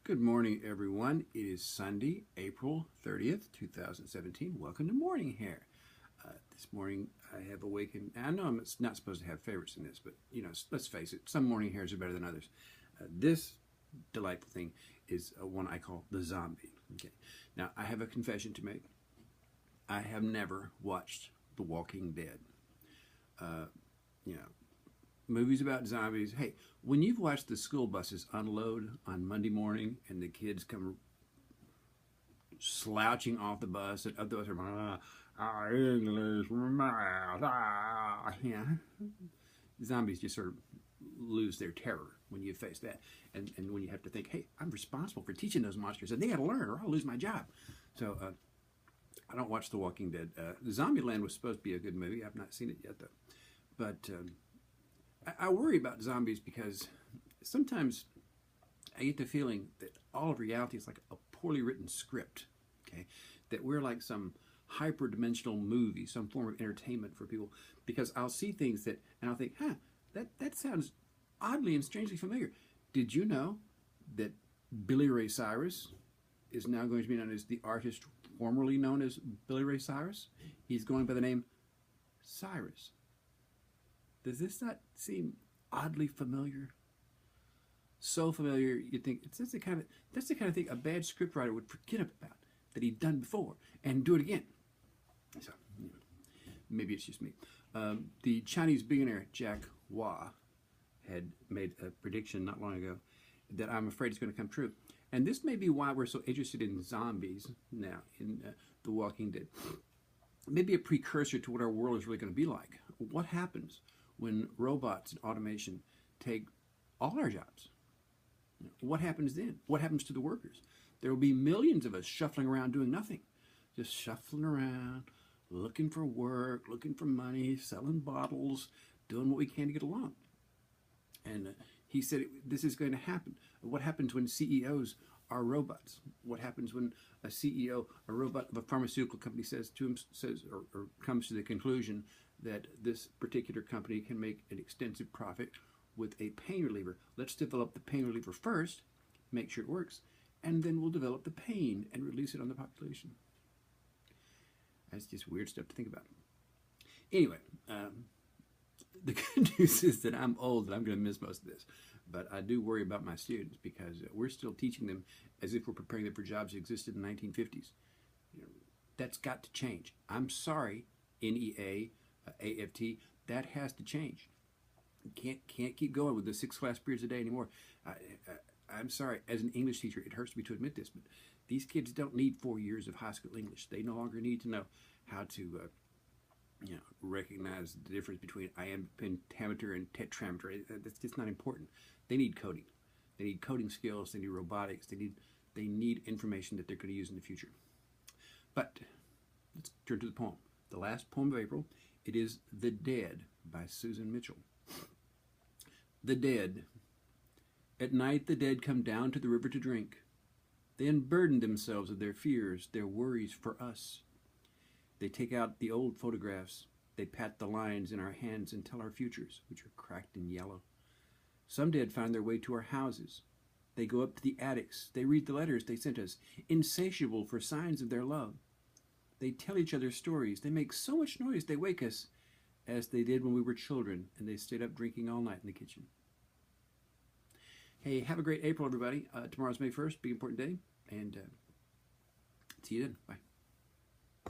Good morning, everyone. It is Sunday, April 30th, 2017. Welcome to Morning Hair. This morning I have awakened. I know I'm not supposed to have favorites in this, but let's face it, some morning hairs are better than others. This delightful thing is one I call the zombie. Okay. Now, I have a confession to make. I have never watched The Walking Dead. Movies about zombies. Hey, when you've watched the school buses unload on Monday morning and the kids come slouching off the bus and others are English, zombies just sort of lose their terror when you face that, and when you have to think, hey, I'm responsible for teaching those monsters and they got to learn or I'll lose my job. So I don't watch The Walking Dead. Zombieland was supposed to be a good movie. I've not seen it yet though, but I worry about zombies because sometimes I get the feeling that all of reality is like a poorly written script, okay? That we're like some hyper-dimensional movie, some form of entertainment for people, because I'll see things and I'll think, that sounds oddly and strangely familiar. Did you know that Billy Ray Cyrus is now going to be known as the artist formerly known as Billy Ray Cyrus? He's going by the name Cyrus. Does this not seem oddly familiar? So familiar, you think that's the kind of thing a bad scriptwriter would forget about that he'd done before and do it again. So maybe it's just me. The Chinese billionaire Jack Hua had made a prediction not long ago that I'm afraid is going to come true, and this may be why we're so interested in zombies now in The Walking Dead. Maybe a precursor to what our world is really going to be like. What happens when robots and automation take all our jobs? What happens then? What happens to the workers? There will be millions of us shuffling around doing nothing. Just shuffling around, looking for work, looking for money, selling bottles, doing what we can to get along. And he said this is going to happen. What happens when CEOs are robots? What happens when a CEO, a robot of a pharmaceutical company says or comes to the conclusion that this particular company can make an extensive profit with a pain reliever? Let's develop the pain reliever first, make sure it works, and then we'll develop the pain and release it on the population. That's just weird stuff to think about. Anyway, the good news is that I'm old and I'm going to miss most of this. But I do worry about my students because we're still teaching them as if we're preparing them for jobs that existed in the 1950s. That's got to change. I'm sorry, NEA, AFT, that has to change. Can't keep going with the 6 class periods a day anymore. I'm sorry, as an English teacher, it hurts me to admit this, but these kids don't need 4 years of high school English. They no longer need to know how to recognize the difference between iambic pentameter and tetrameter. That's just not important. They need coding. They need coding skills. They need robotics. They need information that they're going to use in the future. But let's turn to the poem. The last poem of April. It is The Dead by Susan Mitchell. The Dead. At night the dead come down to the river to drink. They unburden themselves of their fears, their worries for us. They take out the old photographs. They pat the lines in our hands and tell our futures, which are cracked and yellow. Some dead find their way to our houses. They go up to the attics. They read the letters they sent us, insatiable for signs of their love. They tell each other stories. They make so much noise they wake us, as they did when we were children, and they stayed up drinking all night in the kitchen. Hey, have a great April, everybody. Tomorrow's May 1st, big important day, and see you then. Bye.